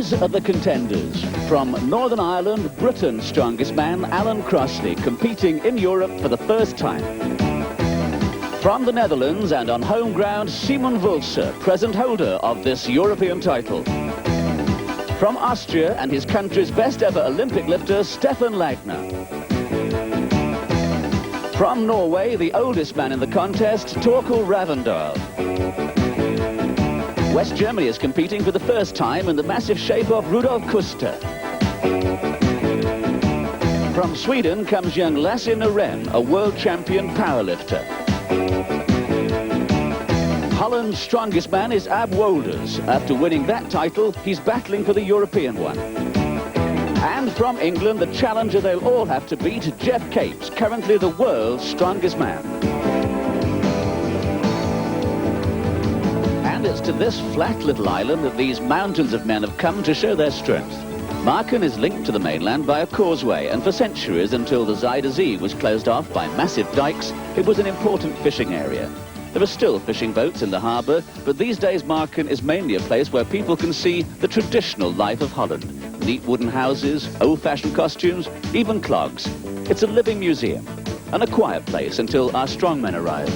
These are the contenders. From Northern Ireland, Britain's strongest man, Alan Crossley, competing in Europe for the first time. From the Netherlands and on home ground, Simon Wulfse, present holder of this European title. From Austria and his country's best ever Olympic lifter, Stefan Langer. From Norway, the oldest man in the contest, Torkel Ravndal. West Germany is competing for the first time in the massive shape of Rudolf Kuster. From Sweden comes young Lasse Naren, a world champion powerlifter. Holland's strongest man is Ab Wolders. After winning that title, he's battling for the European one. And from England, the challenger they'll all have to beat, Geoff Capes, currently the world's strongest man. And it's to this flat little island that these mountains of men have come to show their strength. Marken is linked to the mainland by a causeway, and for centuries, until the Zuider Zee was closed off by massive dikes, it was an important fishing area. There are still fishing boats in the harbour, but these days Marken is mainly a place where people can see the traditional life of Holland. Neat wooden houses, old-fashioned costumes, even clogs. It's a living museum, and a quiet place until our strongmen arrived.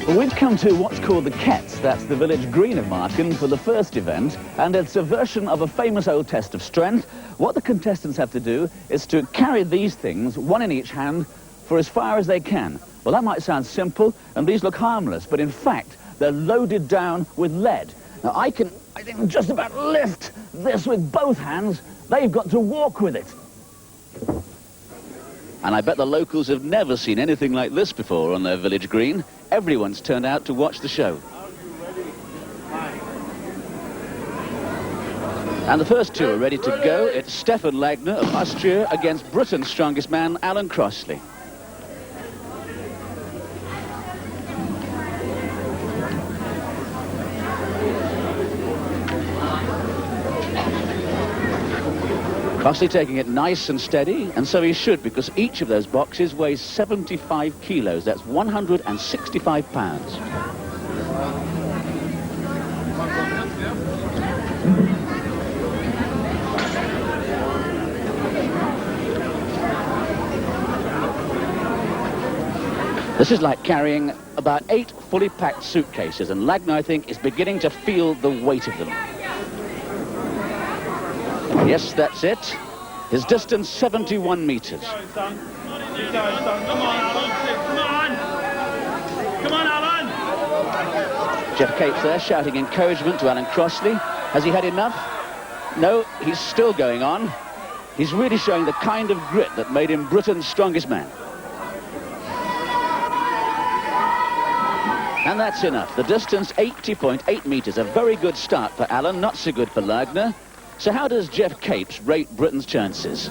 Well, we've come to what's called the Ketz, that's the village green of Marken, for the first event, and it's a version of a famous old test of strength. What the contestants have to do is to carry these things, one in each hand, for as far as they can. Well, that might sound simple, and these look harmless, but in fact, they're loaded down with lead. Now, I think, just about lift this with both hands. They've got to walk with it. And I bet the locals have never seen anything like this before on their village green. Everyone's turned out to watch the show. And the first two are ready to go. It's Stefan Langer of Austria against Britain's strongest man, Alan Crossley. Crossley taking it nice and steady, and so he should, because each of those boxes weighs 75 kilos. That's 165 pounds. This is like carrying about 8 fully packed suitcases, and Langer, I think, is beginning to feel the weight of them. Yes, that's it. His distance, 71 metres. Come on, Alan! Geoff Capes there shouting encouragement to Alan Crossley. Has he had enough? No, he's still going on. He's really showing the kind of grit that made him Britain's strongest man. And that's enough. The distance, 80.8 metres. A very good start for Alan, not so good for Langer. So how does Geoff Capes rate Britain's chances?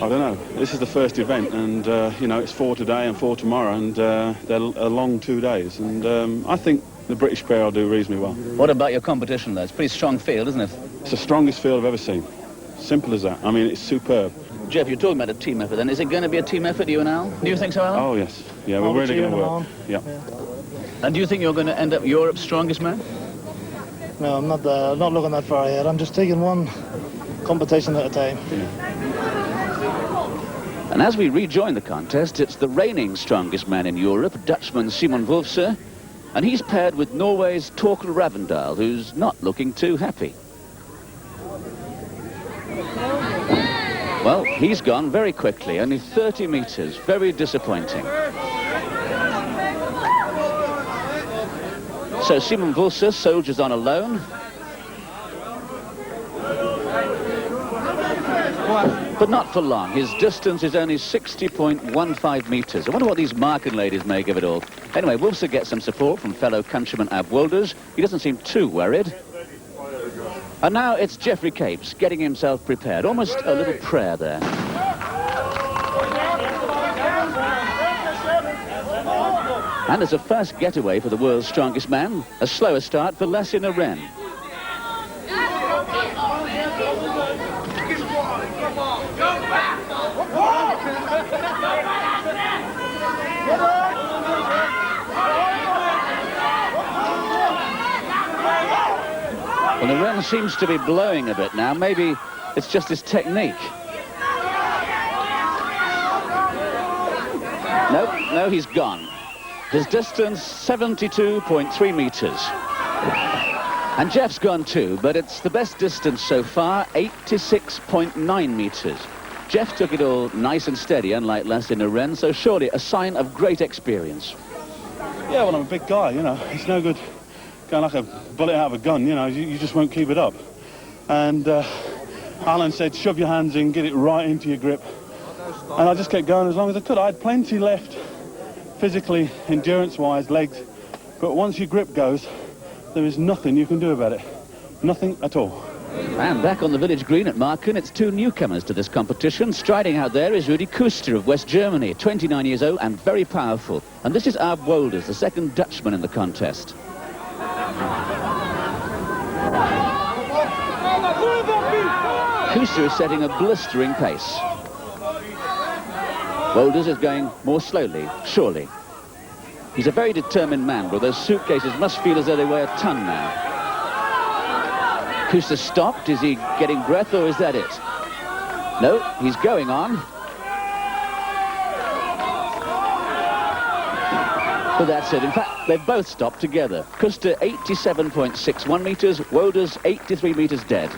I don't know. This is the first event, and, you know, it's 4 today and 4 tomorrow, and they're a long 2 days. And I think the British pair will do reasonably well. What about your competition, though? It's a pretty strong field, isn't it? It's the strongest field I've ever seen. Simple as that. I mean, it's superb. Geoff, you're talking about a team effort, then. Is it going to be a team effort, you and Al? Do you think so, Alan? Oh, yes. Yeah, we're really going to work. Yeah. And do you think you're going to end up Europe's strongest man? No, I'm not looking that far ahead. I'm just taking one competition at a time. And as we rejoin the contest, it's the reigning strongest man in Europe, Dutchman Simon Wulfse, and he's paired with Norway's Torkel Ravndal, who's not looking too happy. Well, he's gone very quickly, only 30 metres, very disappointing. So Simon Wulfse soldiers on alone. But not for long. His distance is only 60.15 metres. I wonder what these Marken ladies make of it all. Anyway, Wulfse gets some support from fellow countryman Ab Wolders. He doesn't seem too worried. And now it's Geoffrey Capes getting himself prepared. Almost a little prayer there. And as a fast getaway for the world's strongest man, a slower start for Lasse Naren. Well, Naren man seems to be blowing a bit now. Maybe it's just his technique. No, he's gone. His distance, 72.3 metres. And Jeff's gone too, but it's the best distance so far, 86.9 metres. Jeff took it all nice and steady, unlike Lassina Wren, so surely a sign of great experience. Yeah, well, I'm a big guy, you know. It's no good going like a bullet out of a gun, you know. You just won't keep it up. And Alan said, shove your hands in, get it right into your grip. And I just kept going as long as I could. I had plenty left, physically, endurance-wise, legs. But once your grip goes, there is nothing you can do about it. Nothing at all. And back on the village green at Marken, it's two newcomers to this competition. Striding out there is Rudi Kuster of West Germany, 29 years old and very powerful. And this is Aab Wolders, the second Dutchman in the contest. Kuster is setting a blistering pace. Wolders is going more slowly, surely. He's a very determined man, but those suitcases must feel as though they weigh a ton now. Kuster stopped. Is he getting breath, or is that it? No, he's going on. But that's it. In fact, they've both stopped together. Kuster 87.61 metres, Wolders 83 metres dead.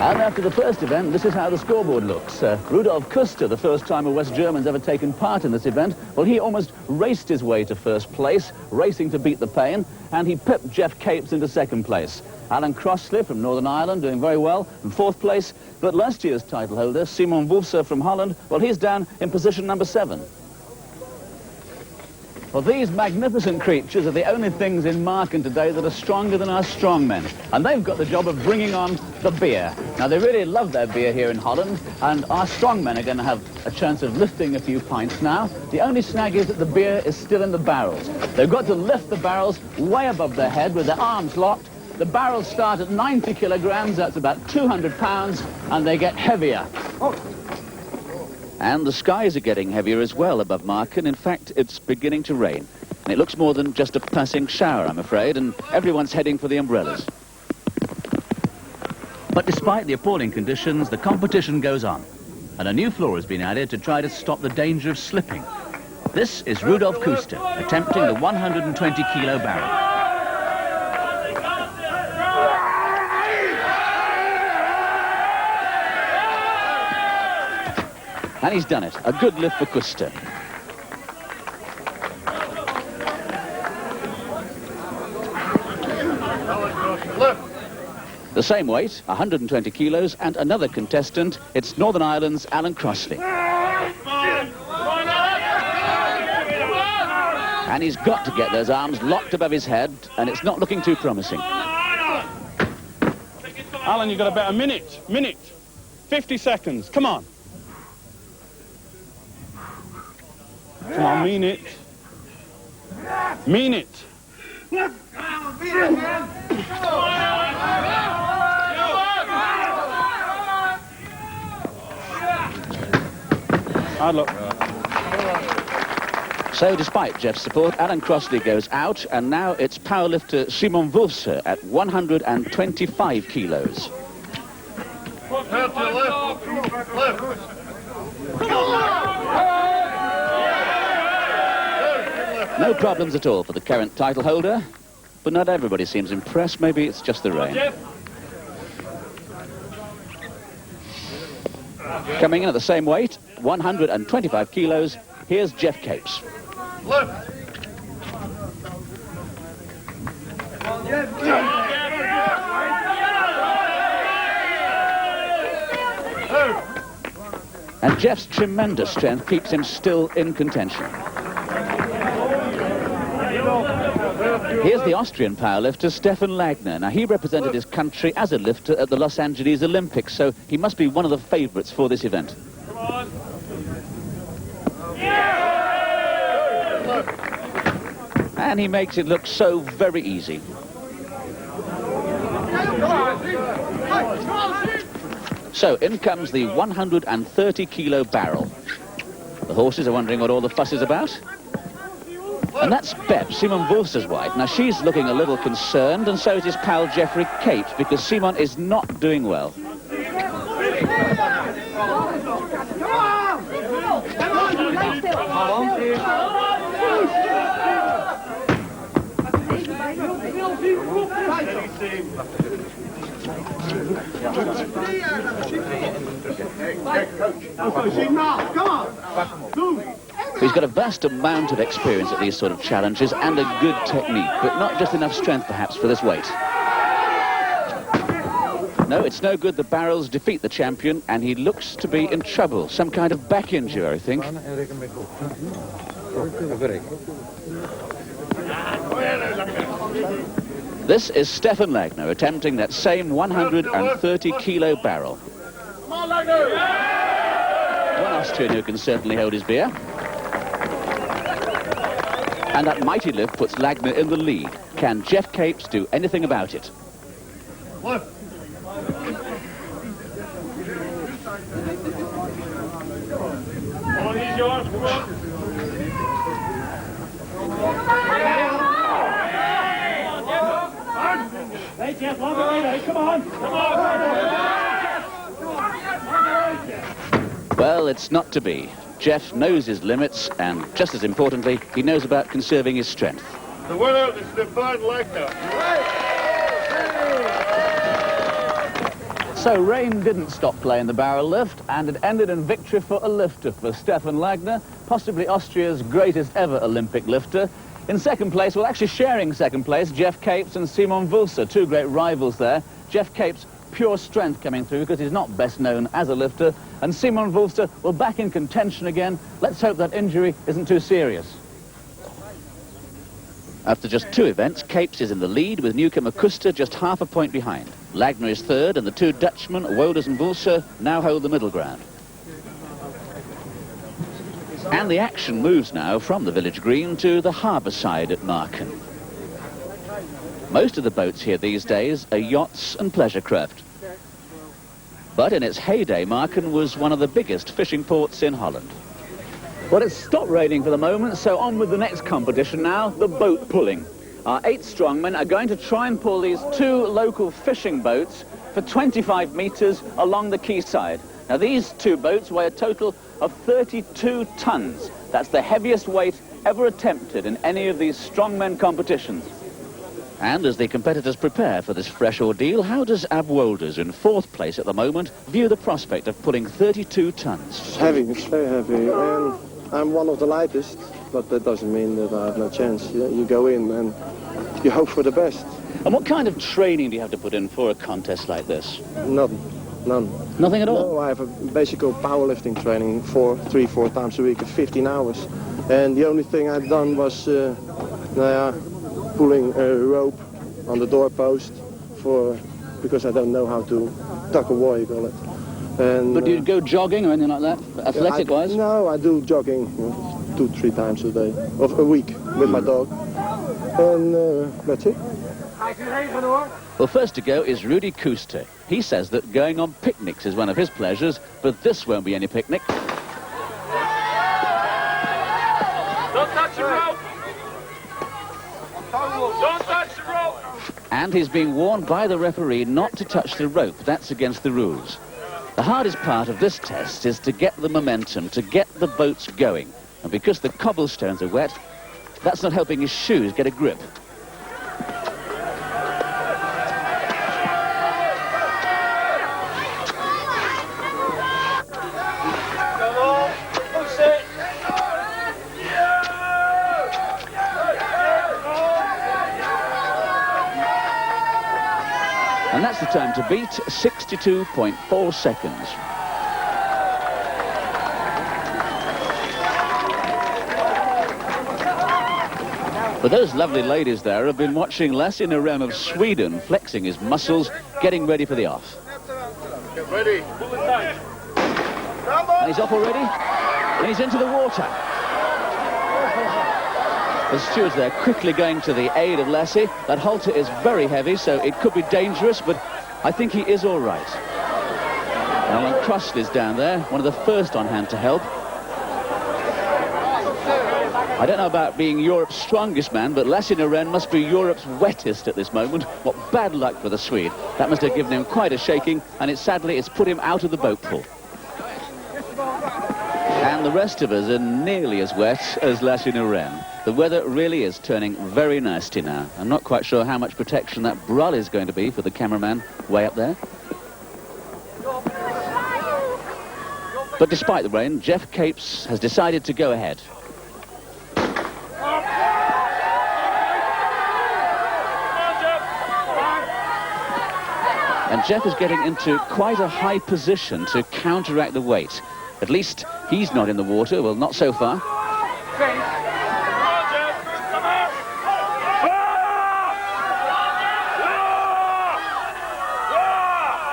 And after the first event, this is how the scoreboard looks. Rudolf Kuster, the first time a West German's ever taken part in this event, well, he almost raced his way to first place, racing to beat the pain, and he pipped Jeff Capes into second place. Alan Crossley from Northern Ireland doing very well in fourth place, but last year's title holder, Simon Wolfser from Holland, well, he's down in position number 7. Well, these magnificent creatures are the only things in Marken today that are stronger than our strongmen. And they've got the job of bringing on the beer. Now, they really love their beer here in Holland, and our strongmen are going to have a chance of lifting a few pints now. The only snag is that the beer is still in the barrels. They've got to lift the barrels way above their head with their arms locked. The barrels start at 90 kilograms, that's about 200 pounds, and they get heavier. And the skies are getting heavier as well above Marken. In fact, it's beginning to rain. And it looks more than just a passing shower, I'm afraid, and everyone's heading for the umbrellas. But despite the appalling conditions, the competition goes on. And a new floor has been added to try to stop the danger of slipping. This is Rudolf Kuster, attempting the 120-kilo barrel. And he's done it. A good lift for Kuster. The same weight, 120 kilos, and another contestant. It's Northern Ireland's Alan Crossley. And he's got to get those arms locked above his head, and it's not looking too promising. Alan, you've got about a minute. 50 seconds. Come on. Come on, mean it. Mean it. Hard luck. So, despite Jeff's support, Alan Crossley goes out, and now it's powerlifter Simon Wolfser at 125 kilos. No problems at all for the current title holder, but not everybody seems impressed. Maybe it's just the rain. Coming in at the same weight, 125 kilos, here's Jeff Capes. And Jeff's tremendous strength keeps him still in contention. Here's the Austrian powerlifter, Stefan Lagner. Now, he represented his country as a lifter at the Los Angeles Olympics, so he must be one of the favourites for this event. Come on. And he makes it look so very easy. So, in comes the 130-kilo barrel. The horses are wondering what all the fuss is about. And that's Bep, Simon Wulfster's wife. Now, she's looking a little concerned, and so is his pal Geoffrey Capes, because Simon is not doing well. He's got a vast amount of experience at these sort of challenges and a good technique, but not just enough strength, perhaps, for this weight. No, it's no good. The barrels defeat the champion, and he looks to be in trouble. Some kind of back injury, I think. This is Stefan Lagner attempting that same 130-kilo barrel. One Austrian who can certainly hold his beer. And that mighty lift puts Lagner in the lead. Can Geoff Capes do anything about it? Well, it's not to be. Geoff knows his limits, and just as importantly, he knows about conserving his strength. The winner is Stefan Lagner. So rain didn't stop playing the barrel lift, and it ended in victory for a lifter for Stefan Lagner, possibly Austria's greatest ever Olympic lifter. In second place, well, actually sharing second place, Geoff Capes and Simon Wulfster, two great rivals there. Geoff Capes, pure strength coming through because he's not best known as a lifter, and Simon Wulfster, well, back in contention again. Let's hope that injury isn't too serious. After just two events, Capes is in the lead with newcomer Kuster just half a point behind. Lagner is third, and the two Dutchmen, Wolders and Wulfster, now hold the middle ground. And the action moves now from the village green to the harbour side at Marken. Most of the boats here these days are yachts and pleasure craft. But in its heyday, Marken was one of the biggest fishing ports in Holland. Well, it's stopped raining for the moment, so on with the next competition now, the boat pulling. Our 8 strongmen are going to try and pull these 2 local fishing boats for 25 metres along the quayside. Now, these 2 boats weigh a total of 32 tons. That's the heaviest weight ever attempted in any of these strongmen competitions. And as the competitors prepare for this fresh ordeal, how does Ab Wolders, in 4th place at the moment, view the prospect of pulling 32 tons? It's heavy, it's very heavy, and I'm one of the lightest, but that doesn't mean that I have no chance. You go in and you hope for the best. And what kind of training do you have to put in for a contest like this? None. Nothing at all? No, I have a basic powerlifting training 3-4 times a week at 15 hours. And the only thing I've done was pulling a rope on the doorpost because I don't know how to tuck a wire, you call it. And, but do you go jogging or anything like that, athletic-wise? No, I do jogging 2-3 times a day, of a week with my dog. And that's it. Well, first to go is Rudy Kuster. He says that going on picnics is one of his pleasures, but this won't be any picnic. Don't touch the rope! Don't touch the rope! And he's being warned by the referee not to touch the rope. That's against the rules. The hardest part of this test is to get the momentum, to get the boats going. And because the cobblestones are wet, that's not helping his shoes get a grip. And that's the time to beat, 62.4 seconds. But those lovely ladies there have been watching Lasse Norén of Sweden flexing his muscles, getting ready for the off. Get ready. And he's off already, and he's into the water. The stewards there quickly going to the aid of Lasse. That halter is very heavy, so it could be dangerous, but I think he is all right. Alan Crossley's down there, one of the first on hand to help. I don't know about being Europe's strongest man, but Lasse Norén must be Europe's wettest at this moment. What bad luck for the Swede. That must have given him quite a shaking, and sadly it's put him out of the boat pool. And the rest of us are nearly as wet as Lasse Norén. The weather really is turning very nasty now. I'm not quite sure how much protection that brolly is going to be for the cameraman way up there. But despite the rain, Geoff Capes has decided to go ahead. And Geoff is getting into quite a high position to counteract the weight. At least he's not in the water. Well, not so far.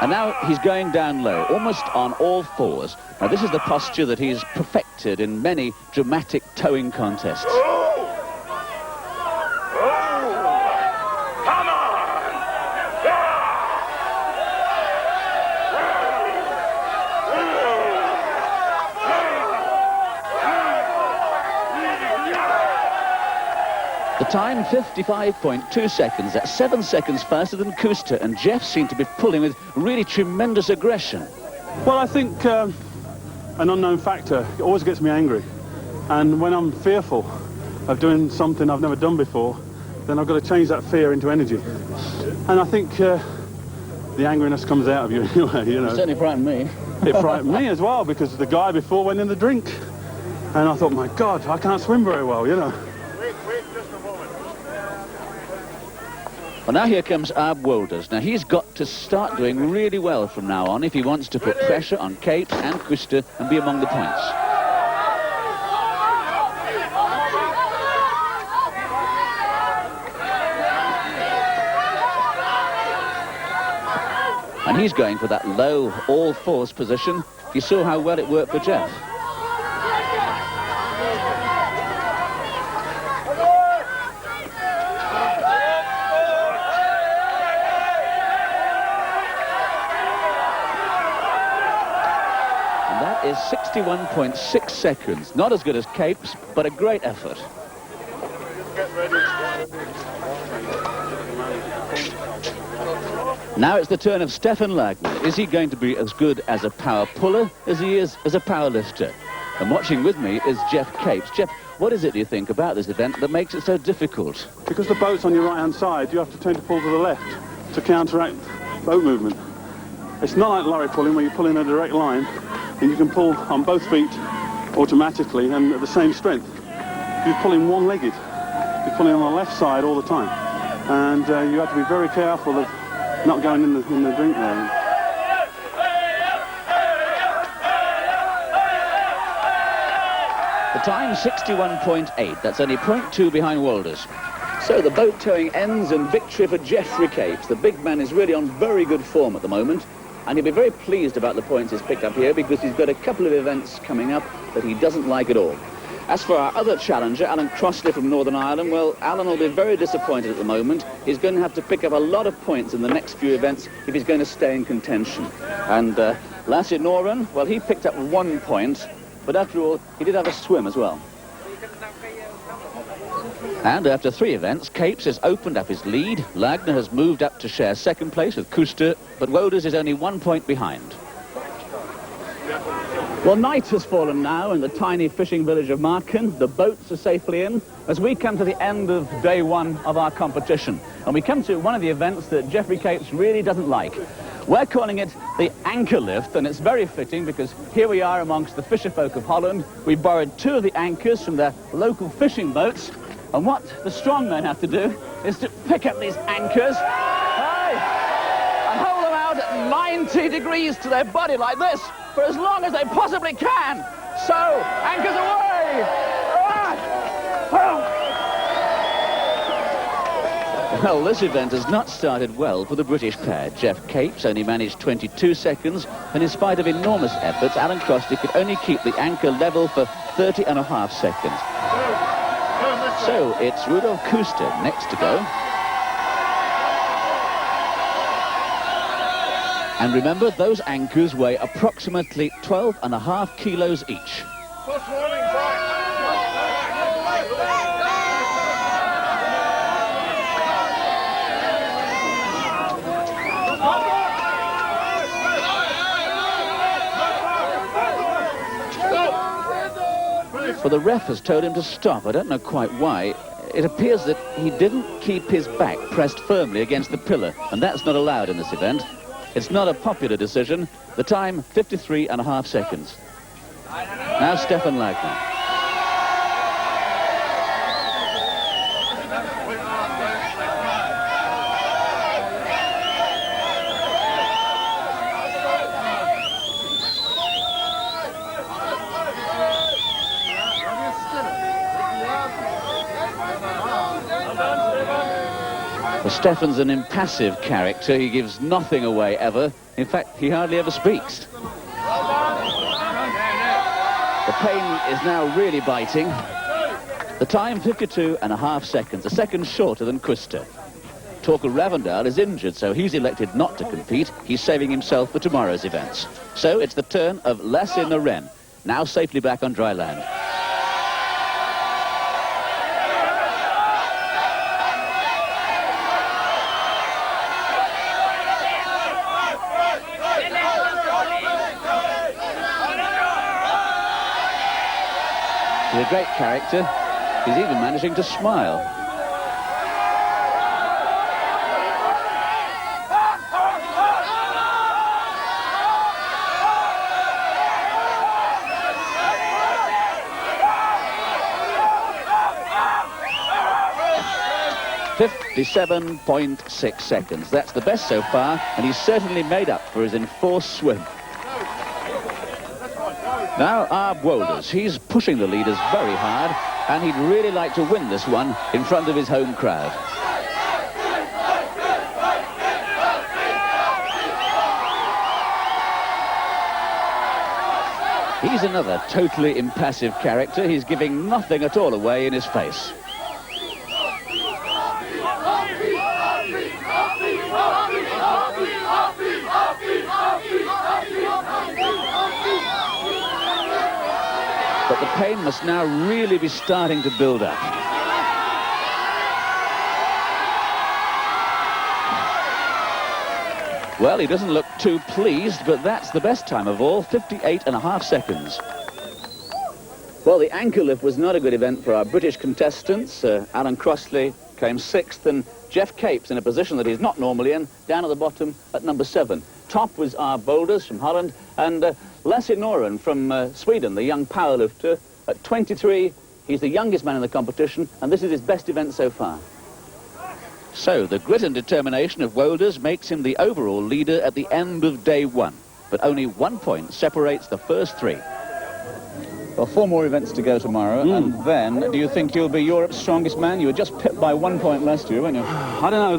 And now he's going down low, almost on all fours. Now, this is the posture that he's perfected in many dramatic towing contests. The time, 55.2 seconds. That's 7 seconds faster than Kuster, and Geoff seemed to be pulling with really tremendous aggression. Well, I think an unknown factor always gets me angry. And when I'm fearful of doing something I've never done before, then I've got to change that fear into energy. And I think the angriness comes out of you anyway, you know. It certainly frightened me. It frightened me as well, because the guy before went in the drink. And I thought, my God, I can't swim very well, you know. Wait just a moment. Well, now here comes Ab Wolders. Now, he's got to start doing really well from now on if he wants to put pressure on Capes and Kuster and be among the points. And he's going for that low all-fours position. You saw how well it worked for Geoff. Is 61.6 seconds. Not as good as Capes, but a great effort. Get ready. Now it's the turn of Stefan Lagner. Is he going to be as good as a power puller as he is as a power lifter? And watching with me is Geoff Capes. Geoff, what is it, do you think, about this event that makes it so difficult? Because the boat's on your right-hand side, you have to turn to pull to the left to counteract boat movement. It's not like lorry pulling, where you pull in a direct line, and you can pull on both feet automatically and at the same strength. You're pulling one-legged. You're pulling on the left side all the time. And you have to be very careful of not going in the drink there. The time, 61.8. That's only 0.2 behind Wolders. So the boat towing ends in victory for Geoffrey Capes. The big man is really on very good form at the moment. And he'll be very pleased about the points he's picked up here, because he's got a couple of events coming up that he doesn't like at all. As for our other challenger, Alan Crossley from Northern Ireland, well, Alan will be very disappointed at the moment. He's going to have to pick up a lot of points in the next few events if he's going to stay in contention. And Lasse Norén, well, he picked up 1 point, but after all, he did have a swim as well. And after 3 events, Capes has opened up his lead. Lagner has moved up to share second place with Kuster, but Wolders is only 1 point behind. Well, night has fallen now in the tiny fishing village of Marken. The boats are safely in as we come to the end of day 1 of our competition. And we come to one of the events that Geoffrey Capes really doesn't like. We're calling it the anchor lift, and it's very fitting because here we are amongst the fisherfolk of Holland. We borrowed 2 of the anchors from their local fishing boats. And what the strong men have to do is to pick up these anchors and hold them out at 90 degrees to their body like this for as long as they possibly can. So, anchors away! Well, this event has not started well for the British pair. Geoff Capes only managed 22 seconds, and in spite of enormous efforts, Alan Crossley could only keep the anchor level for 30.5 seconds. So it's Rudolf Kuster next to go. And remember, those anchors weigh approximately 12.5 kilos each. Well, the ref has told him to stop. I don't know quite why. It appears that he didn't keep his back pressed firmly against the pillar, and that's not allowed in this event. It's not a popular decision. The time, 53.5 seconds. Now Stefan Lagner. Well, Stefan's an impassive character. He gives nothing away ever. In fact, he hardly ever speaks. The pain is now really biting. The time, 52.5 seconds, a second shorter than Quista. Torkel Ravndal is injured, so he's elected not to compete. He's saving himself for tomorrow's events. So it's the turn of Lasse Norén, now safely back on dry land. He's a great character. He's even managing to smile. .6 seconds. That's the best so far, and he's certainly made up for his enforced swim. Now, Arb Wolders, he's pushing the leaders very hard, and he'd really like to win this one in front of his home crowd. He's another totally impassive character. He's giving nothing at all away in his face. But the pain must now really be starting to build up. Well, he doesn't look too pleased, but that's the best time of all, 58.5 seconds. Well, the anchor lift was not a good event for our British contestants. Alan Crossley came 6th, and Jeff Capes in a position that he's not normally in, down at the bottom at number 7. Top was Arb Wolders from Holland, and Lasse Norén from Sweden, the young powerlifter. At 23, he's the youngest man in the competition, and this is his best event so far. So, the grit and determination of Wolders makes him the overall leader at the end of day 1. But only 1 point separates the first 3. Well, 4 more events to go tomorrow, and then, do you think you'll be Europe's strongest man? You were just pipped by 1 point last year, weren't you? I don't know,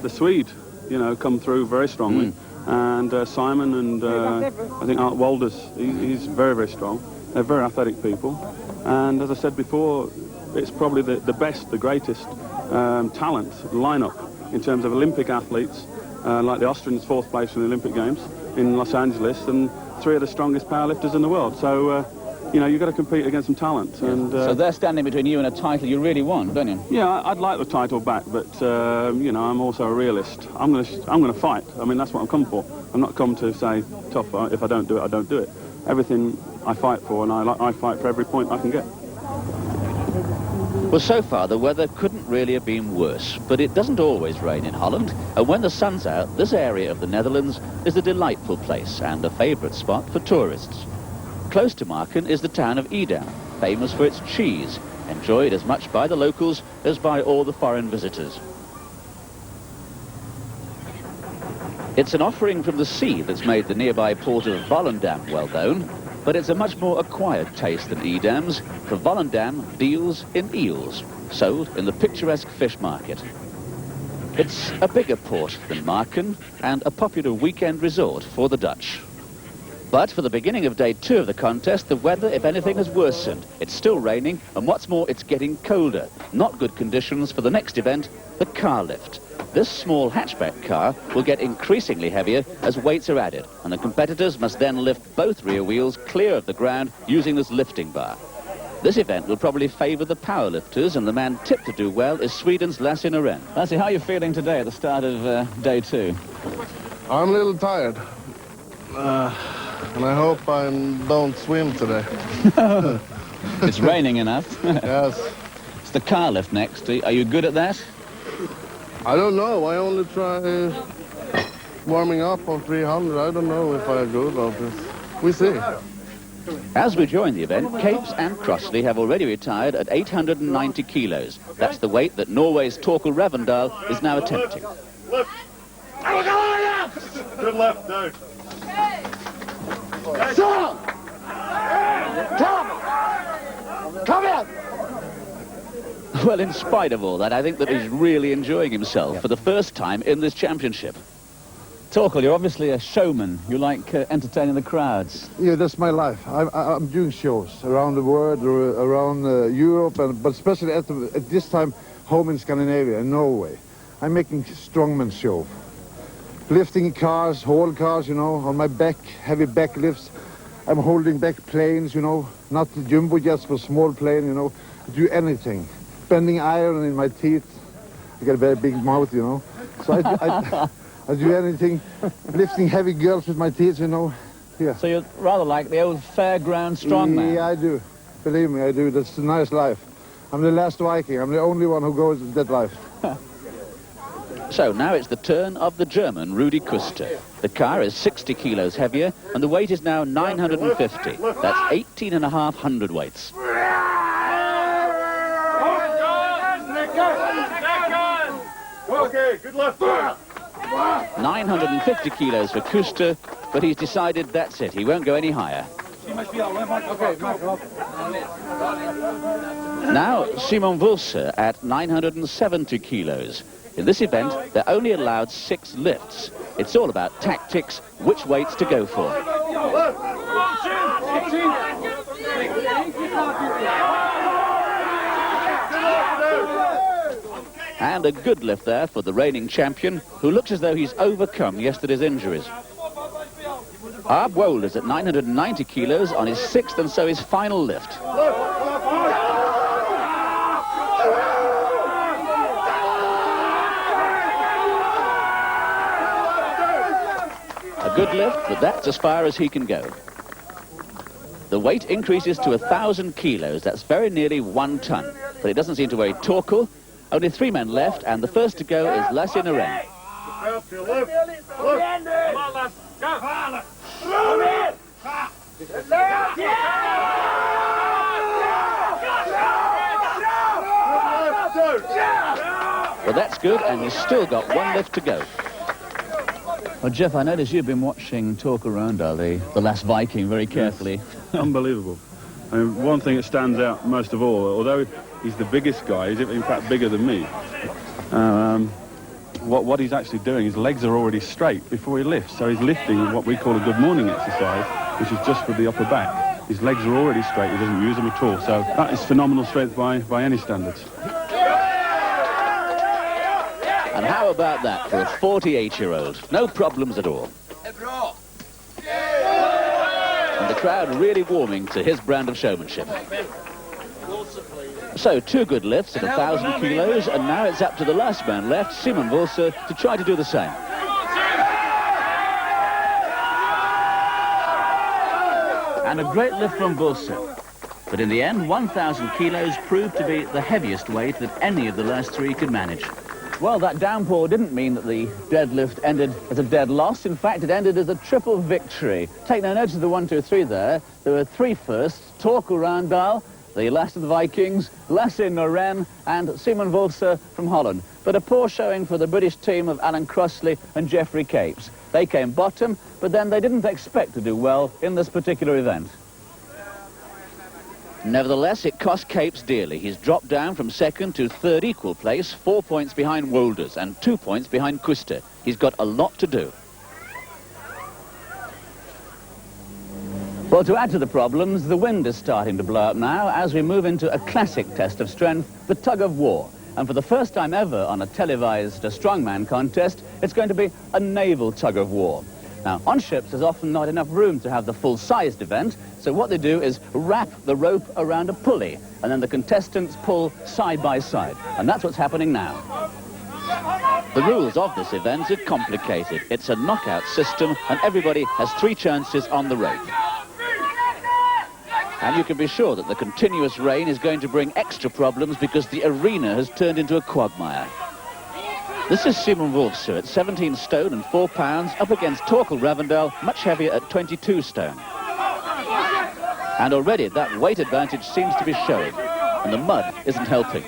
the Swede, you know, come through very strongly. And Simon and I think Art Wolders, he's very, very strong. They're very athletic people. And as I said before, it's probably the best, the greatest talent lineup in terms of Olympic athletes, like the Austrians 4th place in the Olympic Games in Los Angeles, and 3 of the strongest powerlifters in the world. So, you know, you've got to compete against some talent. Yeah. And so they're standing between you and a title you really want, don't you? Yeah, I'd like the title back, but you know, I'm also a realist. I'm gonna fight. I mean, that's what I'm come for. I'm not come to say, tough, if I don't do it, I don't do it. Everything I fight for, and I fight for every point I can get. Well, so far the weather couldn't really have been worse, but it doesn't always rain in Holland, and when the sun's out, this area of the Netherlands is a delightful place and a favourite spot for tourists. Close to Marken is the town of Edam, famous for its cheese, enjoyed as much by the locals as by all the foreign visitors. It's an offering from the sea that's made the nearby port of Volendam well known, but it's a much more acquired taste than Edam's, for Volendam deals in eels, sold in the picturesque fish market. It's a bigger port than Marken and a popular weekend resort for the Dutch. But for the beginning of day 2 of the contest, the weather, if anything, has worsened. It's still raining, and what's more, it's getting colder. Not good conditions for the next event, the car lift. This small hatchback car will get increasingly heavier as weights are added, and the competitors must then lift both rear wheels clear of the ground using this lifting bar. This event will probably favour the powerlifters, and the man tipped to do well is Sweden's Lasse Norén. Lasse, how are you feeling today at the start of day 2? I'm a little tired. And I hope I don't swim today. It's raining enough. Yes. It's the car lift next. Are you good at that? I don't know. I only try warming up on 300. I don't know if I'm good at this. We see. As we join the event, Capes and Crossley have already retired at 890 kilos. That's the weight that Norway's Torkel Ravndal is now attempting. Left. Good left, dude. Come in! Well, in spite of all that, I think that he's really enjoying himself for the first time in this championship. Torkel, you're obviously a showman. You like entertaining the crowds. Yeah, that's my life. I'm doing shows around the world, around Europe, but especially at this time home in Scandinavia, in Norway. I'm making strongman show. Lifting cars, haul cars, you know, on my back, heavy back lifts. I'm holding back planes, you know, not the jumbo jets, but small plane, you know. Do anything. Bending iron in my teeth. I got a very big mouth, you know. So I do anything. Lifting heavy girls with my teeth, you know. Yeah. So you're rather like the old fairground strongman. Yeah, I do. Believe me, I do. That's a nice life. I'm the last Viking. I'm the only one who goes that life. So now it's the turn of the German, Rudi Kuster. The car is 60 kilos heavier, and the weight is now 950. That's 18.5 hundredweights. Okay, good left. 950 kilos for Kuster, but he's decided that's it. He won't go any higher. Now, Simon Wulse at 970 kilos. In this event, they're only allowed 6 lifts. It's all about tactics, which weights to go for. And a good lift there for the reigning champion, who looks as though he's overcome yesterday's injuries. Arb Wolders at 990 kilos on his 6th and so his final lift. A good lift, but that's as far as he can go. The weight increases to 1,000 kilos. That's very nearly 1 ton. But it doesn't seem to worry Torkel. Only 3 men left, and the first to go is Lasse Norén. Left, to left. Come on, lads. Well, that's good, and he's still got 1 lift to go. Well, Jeff, I notice you've been watching Torkel Ravndal, the last Viking, very carefully. Unbelievable. I mean, one thing that stands out most of all, although he's the biggest guy, he's in fact bigger than me. What he's actually doing, his legs are already straight before he lifts. So he's lifting what we call a good morning exercise, which is just for the upper back. His legs are already straight, he doesn't use them at all. So that is phenomenal strength by any standards. And how about that for a 48-year-old? No problems at all. And the crowd really warming to his brand of showmanship. So 2 good lifts at 1,000 kilos, and now it's up to the last man left, Simon Wulse, to try to do the same. And a great lift from Wulse. But in the end, 1,000 kilos proved to be the heaviest weight that any of the last 3 could manage. Well, that downpour didn't mean that the deadlift ended as a dead loss. In fact, it ended as a triple victory. Take no notice of the 1, 2, 3 there. There were 3 firsts: Torkel Ravndal, the last of the Vikings, Lasse Norén, and Simon Wulse from Holland. But a poor showing for the British team of Alan Crossley and Geoffrey Capes. They came bottom, but then they didn't expect to do well in this particular event. Nevertheless, it cost Capes dearly. He's dropped down from 2nd to 3rd equal place, 4 points behind Wolders and 2 points behind Kuster. He's got a lot to do. Well, to add to the problems, the wind is starting to blow up now as we move into a classic test of strength, the tug of war. And for the first time ever on a televised strongman contest, it's going to be a naval tug of war. Now, on ships, there's often not enough room to have the full-sized event, so what they do is wrap the rope around a pulley, and then the contestants pull side by side. And that's what's happening now. The rules of this event are complicated. It's a knockout system, and everybody has 3 chances on the rope. And you can be sure that the continuous rain is going to bring extra problems because the arena has turned into a quagmire. This is Simon Wolfser at 17 stone and 4 pounds up against Torkel Ravendal, much heavier at 22 stone. And already that weight advantage seems to be showing, and the mud isn't helping.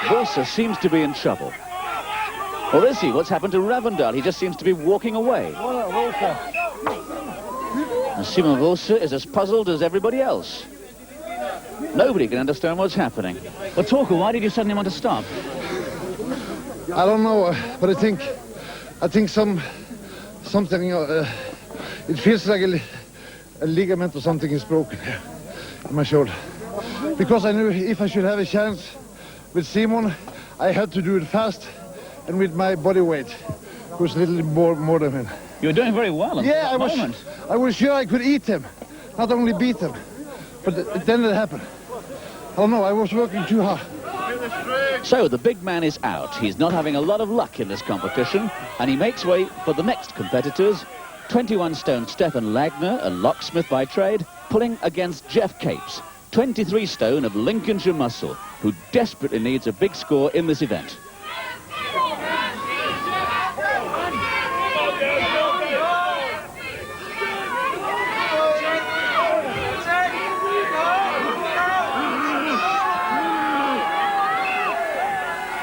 Wolfser seems to be in trouble. Or is he? What's happened to Ravendal? He just seems to be walking away. And Simon Wolfser is as puzzled as everybody else. Nobody can understand what's happening. Well, Torkel, why did you suddenly want to stop? I don't know, but I think something. It feels like a ligament or something is broken here in my shoulder. Because I knew if I should have a chance with Simon, I had to do it fast and with my body weight, who's a little more than him. You were doing very well at that moment. I was sure I could eat him, not only beat him. But then it happened. I don't know, I was working too hard. So the big man is out. He's not having a lot of luck in this competition, and he makes way for the next competitors. 21 stone Stefan Lagner, a locksmith by trade, pulling against Jeff Capes, 23 stone of Lincolnshire muscle, who desperately needs a big score in this event.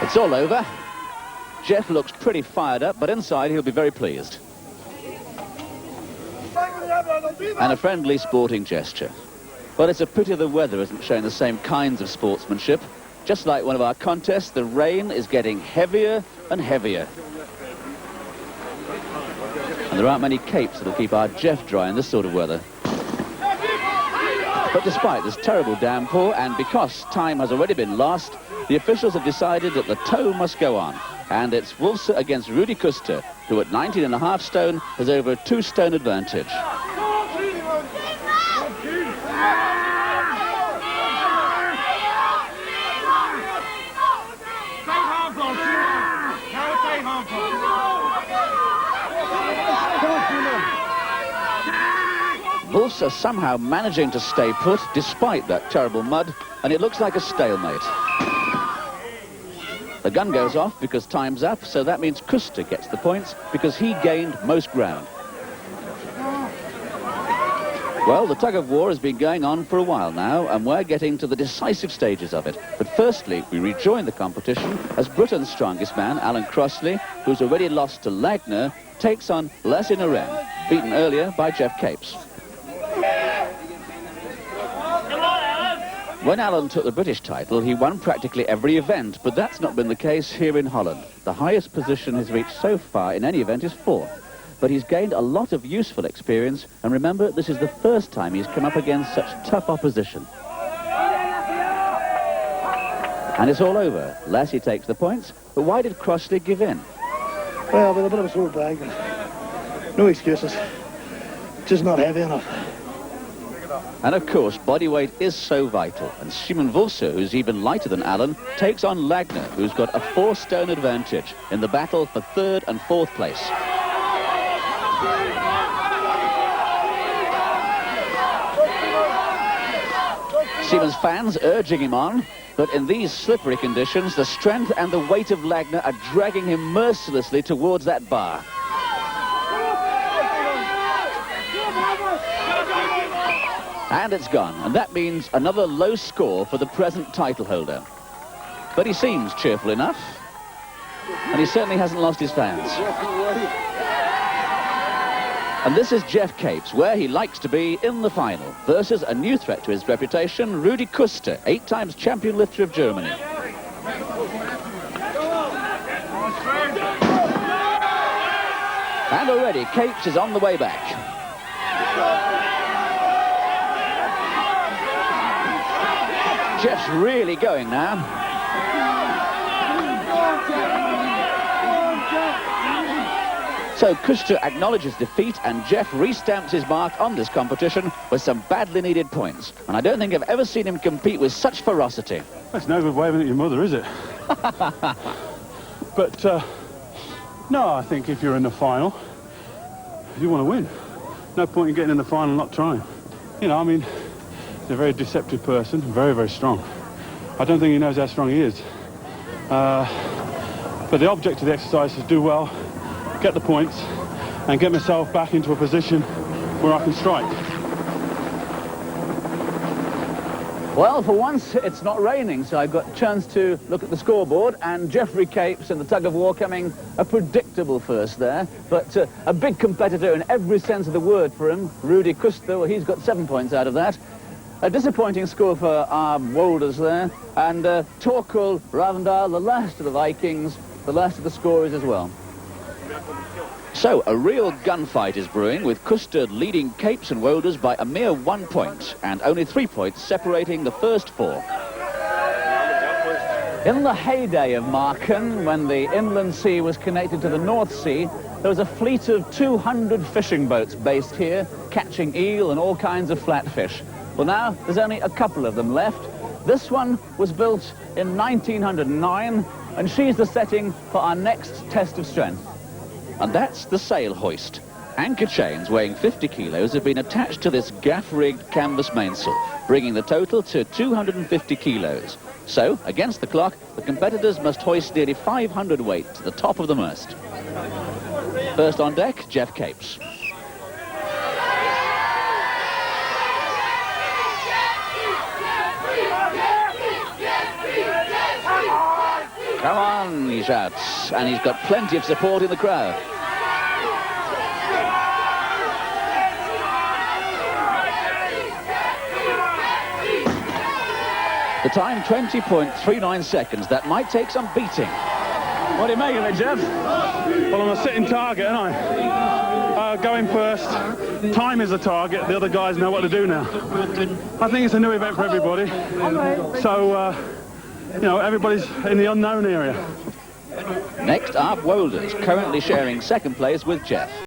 It's all over. Jeff looks pretty fired up, but inside he'll be very pleased. And a friendly sporting gesture. Well, it's a pity the weather isn't showing the same kinds of sportsmanship. Just like one of our contests, the rain is getting heavier and heavier. And there aren't many capes that'll keep our Jeff dry in this sort of weather. But despite this terrible downpour, and because time has already been lost, the officials have decided that the tow must go on. And it's Wolfser against Rudi Kuster, who at 19.5 stone has over a 2 stone advantage. Wolfser somehow managing to stay put despite that terrible mud, and it looks like a stalemate. The gun goes off because time's up, so that means Kuster gets the points because he gained most ground. Well, the tug-of-war has been going on for a while now, and we're getting to the decisive stages of it. But firstly, we rejoin the competition as Britain's strongest man, Alan Crossley, who's already lost to Lagner, takes on Lasse Norén, beaten earlier by Jeff Capes. When Alan took the British title, he won practically every event, but that's not been the case here in Holland. The highest position he's reached so far in any event is 4th. But he's gained a lot of useful experience, and remember, this is the first time he's come up against such tough opposition. And it's all over. Lassie takes the points, but why did Crossley give in? Well, with a bit of a sore bag. No excuses. Just not heavy enough. And of course, body weight is so vital, and Simon Wolfser, who's even lighter than Alan, takes on Lagner, who's got a 4 stone advantage in the battle for 3rd and 4th place. Simon's fans urging him on, but in these slippery conditions, the strength and the weight of Lagner are dragging him mercilessly towards that bar. And it's gone, and that means another low score for the present title holder. But he seems cheerful enough, and he certainly hasn't lost his fans. And this is Jeff Capes, where he likes to be in the final, versus a new threat to his reputation, Rudi Kuster, 8 times champion lifter of Germany. And already, Capes is on the way back. Jeff's really going now. So Kuster acknowledges defeat, and Jeff restamps his mark on this competition with some badly needed points. And I don't think I've ever seen him compete with such ferocity. That's no good waving at your mother, is it? But, no, I think if you're in the final, you want to win. no point in getting in the final and not trying. You know, I mean, he's a very deceptive person, very, very strong. I don't think he knows how strong he is. But the object of the exercise is do well, get the points, and get myself back into a position where I can strike. Well, for once, it's not raining, so I've got a chance to look at the scoreboard, and Geoffrey Capes in the tug-of-war coming a predictable first there, but a big competitor in every sense of the word for him, Rudi Kuster. Well, he's got 7 points out of that. A disappointing score for our Wolders there, and Torkil Ravndal, the last of the Vikings, the last of the scorers as well. So, a real gunfight is brewing, with Kuster leading Capes and Wolders by a mere 1 point, and only 3 points separating the first 4. In the heyday of Marken, when the inland sea was connected to the North Sea, there was a fleet of 200 fishing boats based here, catching eel and all kinds of flatfish. Well, now, there's only a couple of them left. This one was built in 1909, and she's the setting for our next test of strength. And that's the sail hoist. Anchor chains weighing 50 kilos have been attached to this gaff-rigged canvas mainsail, bringing the total to 250 kilos. So, against the clock, the competitors must hoist nearly 500 weight to the top of the mast. First on deck, Geoff Capes. Come on, he shouts, and he's got plenty of support in the crowd. The time, 20.39 seconds. That might take some beating. What do you make of it, Geoff? Well, I'm a sitting target, aren't I? Going first. Time is the target. The other guys know what to do now. I think it's a new event for everybody. So, you know, everybody's in the unknown area. Next up, Wolders, currently sharing second place with Geoff.